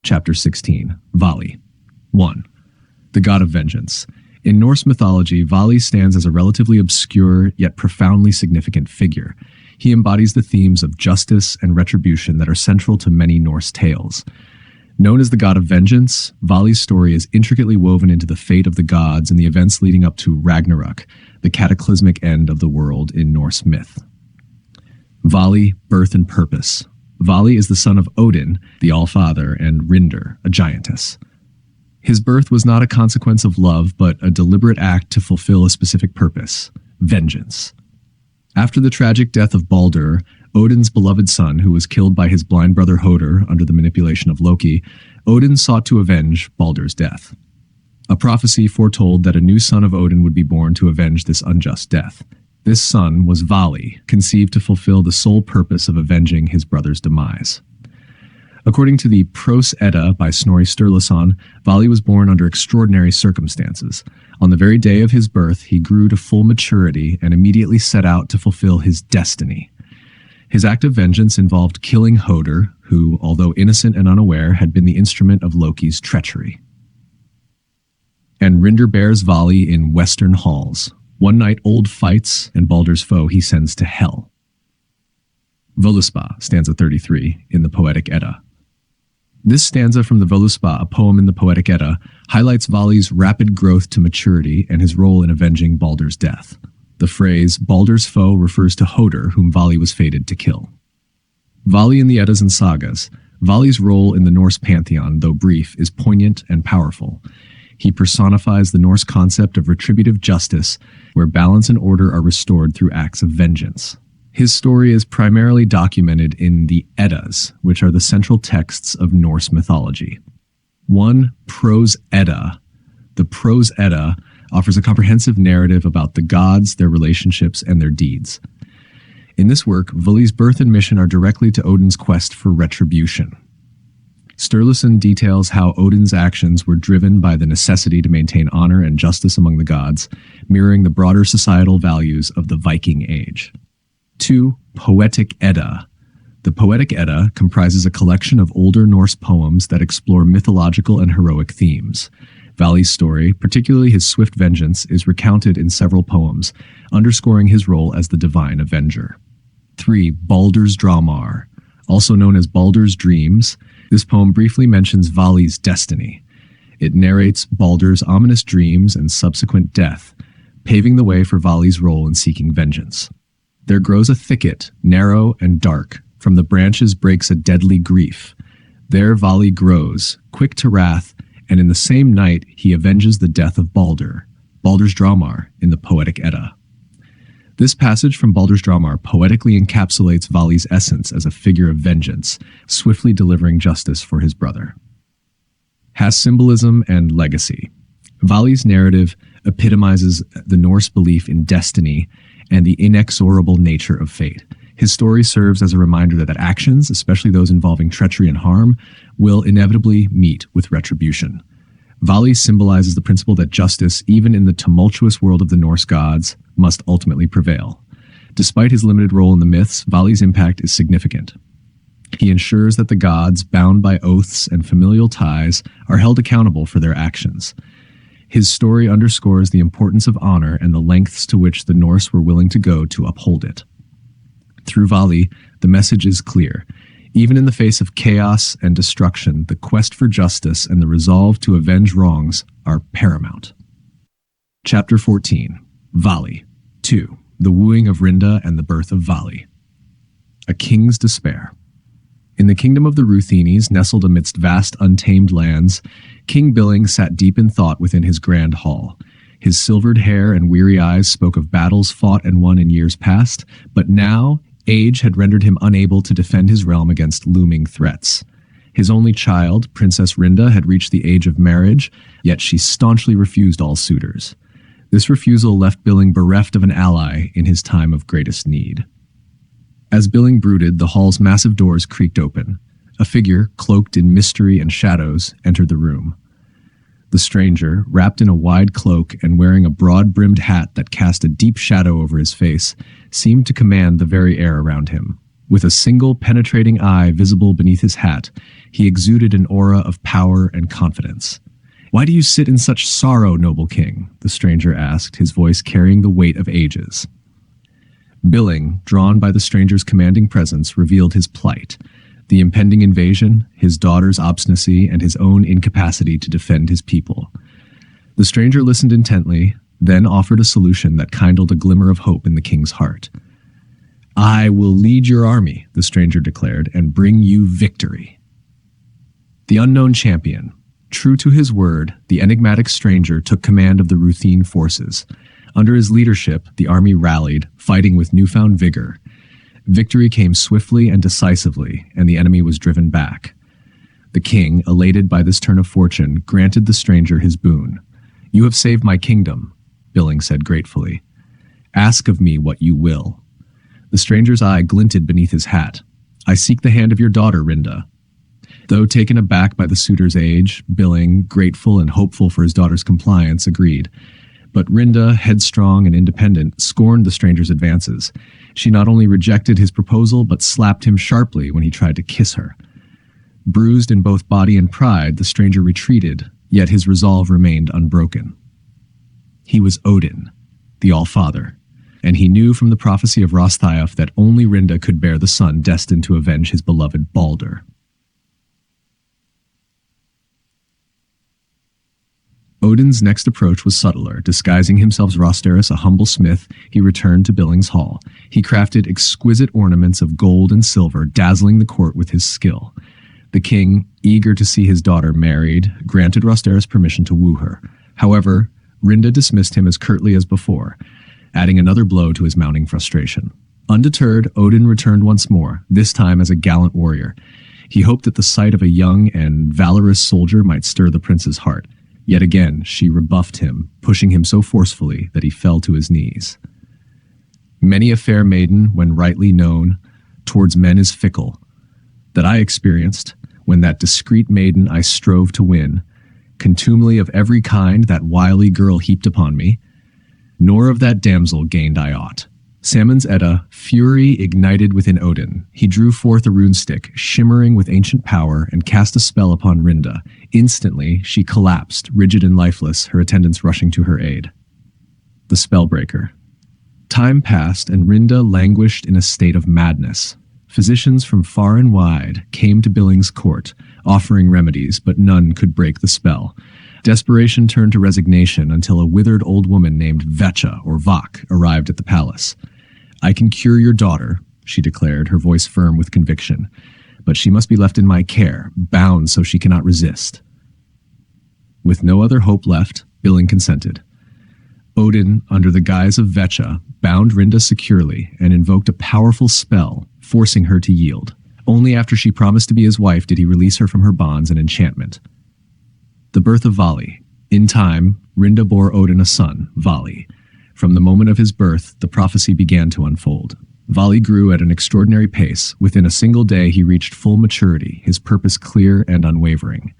Chapter 16. Vali. 1. The god of vengeance. In Norse mythology, Vali stands as a relatively obscure yet profoundly significant figure. He embodies the themes of justice and retribution that are central to many Norse tales. Known as the god of vengeance, Vali's story is intricately woven into the fate of the gods and the events leading up to Ragnarok, the cataclysmic end of the world in Norse myth. Vali, birth and purpose. Vali is the son of Odin, the All-Father, and Rindr, a giantess. His birth was not a consequence of love, but a deliberate act to fulfill a specific purpose: vengeance. After the tragic death of Baldur, Odin's beloved son, who was killed by his blind brother Hodr under the manipulation of Loki, Odin sought to avenge Baldur's death. A prophecy foretold that a new son of Odin would be born to avenge this unjust death. This son was Vali, conceived to fulfill the sole purpose of avenging his brother's demise. According to the Prose Edda by Snorri Sturluson, Vali was born under extraordinary circumstances. On the very day of his birth, he grew to full maturity and immediately set out to fulfill his destiny. His act of vengeance involved killing Hodr, who, although innocent and unaware, had been the instrument of Loki's treachery. And Rindr bears Vali in western halls. One night old fights, and Baldur's foe he sends to hell. Völuspá, stanza 33, in the Poetic Edda. This stanza from the Völuspá, a poem in the Poetic Edda, highlights Vali's rapid growth to maturity and his role in avenging Baldur's death. The phrase, Baldur's foe, refers to Hodr, whom Vali was fated to kill. Vali in the Eddas and sagas. Vali's role in the Norse pantheon, though brief, is poignant and powerful. He personifies the Norse concept of retributive justice, where balance and order are restored through acts of vengeance. His story is primarily documented in the Eddas, which are the central texts of Norse mythology. 1. Prose Edda. The Prose Edda offers a comprehensive narrative about the gods, their relationships, and their deeds. In this work, Vali's birth and mission are directly to Odin's quest for retribution. Sturluson details how Odin's actions were driven by the necessity to maintain honor and justice among the gods, mirroring the broader societal values of the Viking Age. 2. Poetic Edda. The Poetic Edda comprises a collection of older Norse poems that explore mythological and heroic themes. Vali's story, particularly his swift vengeance, is recounted in several poems, underscoring his role as the divine avenger. 3. Baldur's Draumar. Also known as Baldur's Dreams, this poem briefly mentions Vali's destiny. It narrates Baldur's ominous dreams and subsequent death, paving the way for Vali's role in seeking vengeance. There grows a thicket, narrow and dark. From the branches breaks a deadly grief. There Vali grows, quick to wrath, and in the same night he avenges the death of Baldur, Baldur's Draumar, in the Poetic Edda. This passage from Baldur's Draumar poetically encapsulates Vali's essence as a figure of vengeance, swiftly delivering justice for his brother. Has symbolism and legacy. Vali's narrative epitomizes the Norse belief in destiny and the inexorable nature of fate. His story serves as a reminder that actions, especially those involving treachery and harm, will inevitably meet with retribution. Vali symbolizes the principle that justice, even in the tumultuous world of the Norse gods, must ultimately prevail. Despite his limited role in the myths, Vali's impact is significant. He ensures that the gods, bound by oaths and familial ties, are held accountable for their actions. His story underscores the importance of honor and the lengths to which the Norse were willing to go to uphold it. Through Vali, the message is clear. Even in the face of chaos and destruction, the quest for justice and the resolve to avenge wrongs are paramount. Chapter 14. Vali. 2. The wooing of Rinda and the birth of Vali. A king's despair. In the kingdom of the Ruthenes, nestled amidst vast untamed lands, King Billing sat deep in thought within his grand hall. His silvered hair and weary eyes spoke of battles fought and won in years past, but now age had rendered him unable to defend his realm against looming threats. His only child, Princess Rinda, had reached the age of marriage, yet she staunchly refused all suitors. This refusal left Billing bereft of an ally in his time of greatest need. As Billing brooded, the hall's massive doors creaked open. A figure, cloaked in mystery and shadows, entered the room. The stranger, wrapped in a wide cloak and wearing a broad-brimmed hat that cast a deep shadow over his face, seemed to command the very air around him. With a single penetrating eye visible beneath his hat, He exuded an aura of power and confidence. "Why do you sit in such sorrow, noble king?" the stranger asked, his voice carrying the weight of ages. Billing, drawn by the stranger's commanding presence, revealed his plight: the impending invasion, his daughter's obstinacy, and his own incapacity to defend his people. The stranger listened intently, then offered a solution that kindled a glimmer of hope in the king's heart. "I will lead your army," the stranger declared, "and bring you victory." The unknown champion. True to his word, the enigmatic stranger took command of the Ruthene forces. Under his leadership, the army rallied, fighting with newfound vigor. Victory came swiftly and decisively, and the enemy was driven back. The king, elated by this turn of fortune, granted the stranger his boon. "You have saved my kingdom," Billing said gratefully. "Ask of me what you will." The stranger's eye glinted beneath his hat. "I seek the hand of your daughter, Rinda." Though taken aback by the suitor's age, Billing, grateful and hopeful for his daughter's compliance, agreed. But Rinda, headstrong and independent, scorned the stranger's advances. She not only rejected his proposal, but slapped him sharply when he tried to kiss her. Bruised in both body and pride, the stranger retreated, yet his resolve remained unbroken. He was Odin, the All-Father, and he knew from the prophecy of Rosthiaf that only Rinda could bear the son destined to avenge his beloved Baldur. Odin's next approach was subtler. Disguising himself as Rosteris, a humble smith, he returned to Billing's hall. He crafted exquisite ornaments of gold and silver, dazzling the court with his skill. The king, eager to see his daughter married, granted Rosteris permission to woo her. However, Rinda dismissed him as curtly as before, adding another blow to his mounting frustration. Undeterred, Odin returned once more, this time as a gallant warrior. He hoped that the sight of a young and valorous soldier might stir the prince's heart. Yet again, she rebuffed him, pushing him so forcefully that he fell to his knees. "Many a fair maiden, when rightly known, towards men is fickle. That I experienced, when that discreet maiden I strove to win, contumely of every kind that wily girl heaped upon me, nor of that damsel gained I aught." Salmon's Edda, fury ignited within Odin. He drew forth a runestick, shimmering with ancient power, and cast a spell upon Rinda. Instantly, she collapsed, rigid and lifeless, her attendants rushing to her aid. The Spellbreaker. Time passed, and Rinda languished in a state of madness. Physicians from far and wide came to Billing's court, offering remedies, but none could break the spell. Desperation turned to resignation until a withered old woman named Vecha, or Vak, arrived at the palace. "I can cure your daughter," she declared, her voice firm with conviction. "But she must be left in my care, bound so she cannot resist." With no other hope left, Billing consented. Odin, under the guise of Vecha, bound Rinda securely and invoked a powerful spell, forcing her to yield. Only after she promised to be his wife did he release her from her bonds and enchantment. The birth of Vali. In time, Rinda bore Odin a son, Vali. From the moment of his birth, the prophecy began to unfold. Vali grew at an extraordinary pace. Within a single day, he reached full maturity, his purpose clear and unwavering.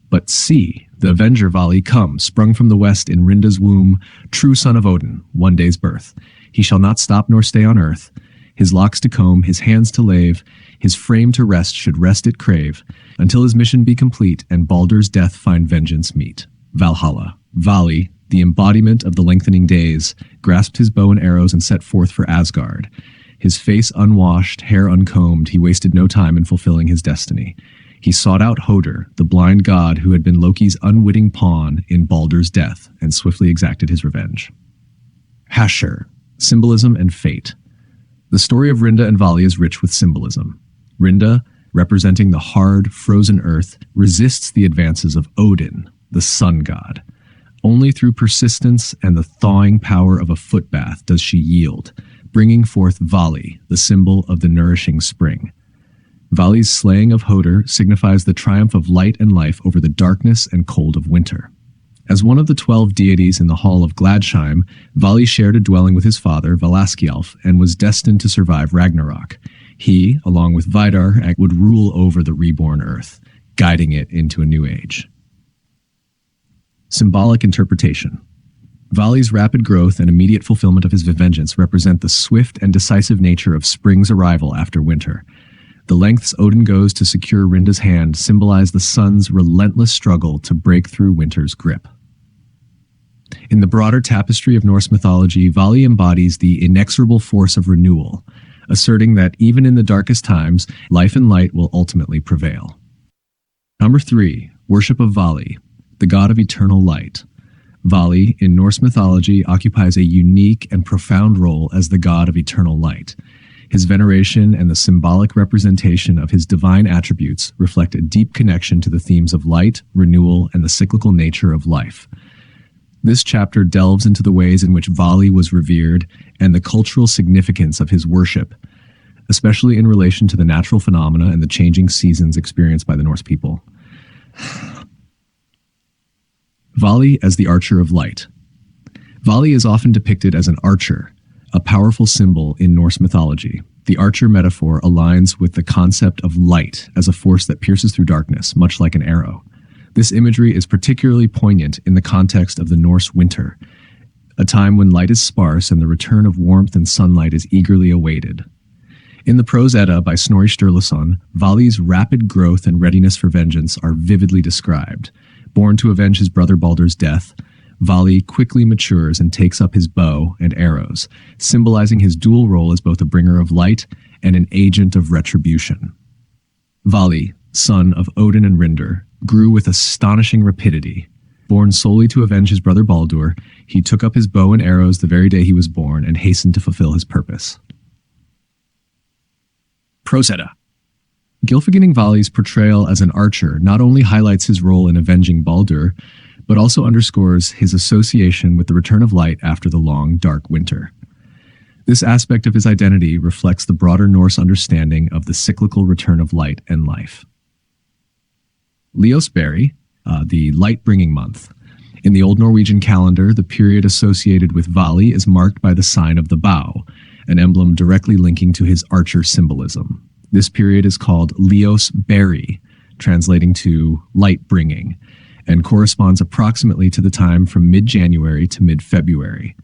But see, the Avenger Vali come, sprung from the west in Rinda's womb, true son of Odin, one day's birth. He shall not stop nor stay on earth. His locks to comb, his hands to lave, his frame to rest should rest it crave, until his mission be complete and Baldur's death find vengeance meet. Valhalla. Vali, the embodiment of the lengthening days, grasped his bow and arrows and set forth for Asgard. His face unwashed, hair uncombed, he wasted no time in fulfilling his destiny. He sought out Hoder, the blind god who had been Loki's unwitting pawn in Baldur's death, and swiftly exacted his revenge. Hashur. Symbolism and fate. The story of Rinda and Vali is rich with symbolism. Rinda, representing the hard, frozen earth, resists the advances of Odin, the sun god. Only through persistence and the thawing power of a footbath does she yield, bringing forth Vali, the symbol of the nourishing spring. Vali's slaying of Hoder signifies the triumph of light and life over the darkness and cold of winter. As one of the 12 deities in the Hall of Gladsheim, Vali shared a dwelling with his father, Valaskjalf, and was destined to survive Ragnarok. He, along with Vidar, would rule over the reborn earth, guiding it into a new age. Symbolic interpretation. Vali's rapid growth and immediate fulfillment of his vengeance represent the swift and decisive nature of spring's arrival after winter. The lengths Odin goes to secure Rinda's hand symbolize the sun's relentless struggle to break through winter's grip. In the broader tapestry of Norse mythology, Vali embodies the inexorable force of renewal, asserting that even in the darkest times, life and light will ultimately prevail. Number 3. Worship of Vali, the god of eternal light. Vali, in Norse mythology, occupies a unique and profound role as the god of eternal light. His veneration and the symbolic representation of his divine attributes reflect a deep connection to the themes of light, renewal, and the cyclical nature of life. This chapter delves into the ways in which Vali was revered and the cultural significance of his worship, especially in relation to the natural phenomena and the changing seasons experienced by the Norse people. Vali as the Archer of Light. Vali is often depicted as an archer, a powerful symbol in Norse mythology. The archer metaphor aligns with the concept of light as a force that pierces through darkness, much like an arrow. This imagery is particularly poignant in the context of the Norse winter, a time when light is sparse and the return of warmth and sunlight is eagerly awaited. In the Prose Edda by Snorri Sturluson, Vali's rapid growth and readiness for vengeance are vividly described. Born to avenge his brother Baldur's death, Vali quickly matures and takes up his bow and arrows, symbolizing his dual role as both a bringer of light and an agent of retribution. Vali, son of Odin and Rindr, grew with astonishing rapidity. Born solely to avenge his brother Baldur, he took up his bow and arrows the very day he was born and hastened to fulfill his purpose. Prose Edda. Gylfaginning Vali's portrayal as an archer not only highlights his role in avenging Baldur, but also underscores his association with the return of light after the long, dark winter. This aspect of his identity reflects the broader Norse understanding of the cyclical return of light and life. Leosberry, the light-bringing month. In the Old Norwegian calendar, the period associated with Vali is marked by the sign of the bow, an emblem directly linking to his archer symbolism. This period is called Leosberry, translating to light-bringing, and corresponds approximately to the time from mid-January to mid-February.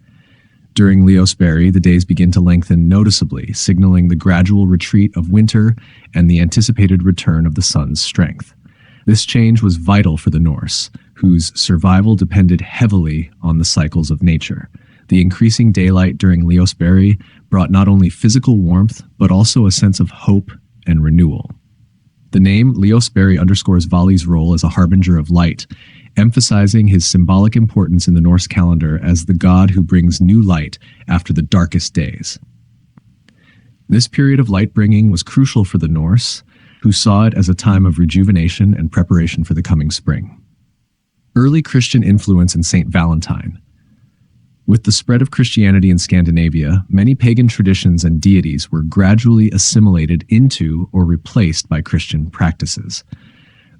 During Leosberry, the days begin to lengthen noticeably, signaling the gradual retreat of winter and the anticipated return of the sun's strength. This change was vital for the Norse, whose survival depended heavily on the cycles of nature. The increasing daylight during Leosberry brought not only physical warmth, but also a sense of hope and renewal. The name Leosberry underscores Vali's role as a harbinger of light, emphasizing his symbolic importance in the Norse calendar as the god who brings new light after the darkest days. This period of light-bringing was crucial for the Norse, who saw it as a time of rejuvenation and preparation for the coming spring. Early Christian influence in St. Valentine. With the spread of Christianity in Scandinavia, many pagan traditions and deities were gradually assimilated into or replaced by Christian practices.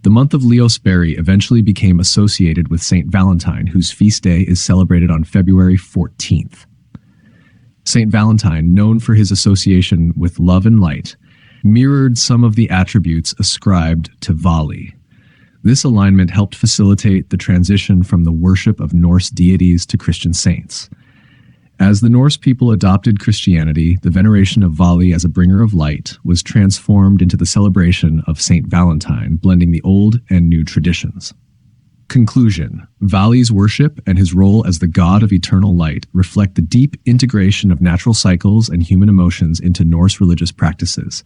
The month of Leosberry eventually became associated with St. Valentine, whose feast day is celebrated on February 14th. St. Valentine, known for his association with love and light, mirrored some of the attributes ascribed to Vali. This alignment helped facilitate the transition from the worship of Norse deities to Christian saints. As the Norse people adopted Christianity, the veneration of Vali as a bringer of light was transformed into the celebration of St. Valentine, blending the old and new traditions. Conclusion. Vali's worship and his role as the god of eternal light reflect the deep integration of natural cycles and human emotions into Norse religious practices.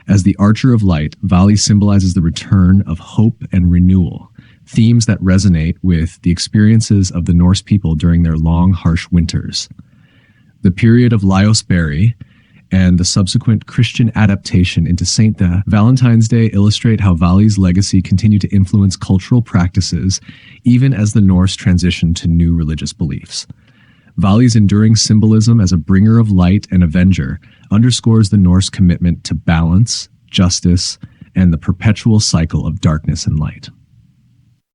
As the Archer of Light, Vali symbolizes the return of hope and renewal, themes that resonate with the experiences of the Norse people during their long, harsh winters. The period of Leosberry and the subsequent Christian adaptation into St. Valentine's Day illustrate how Vali's legacy continued to influence cultural practices even as the Norse transitioned to new religious beliefs. Vali's enduring symbolism as a bringer of light and avenger underscores the Norse commitment to balance, justice, and the perpetual cycle of darkness and light.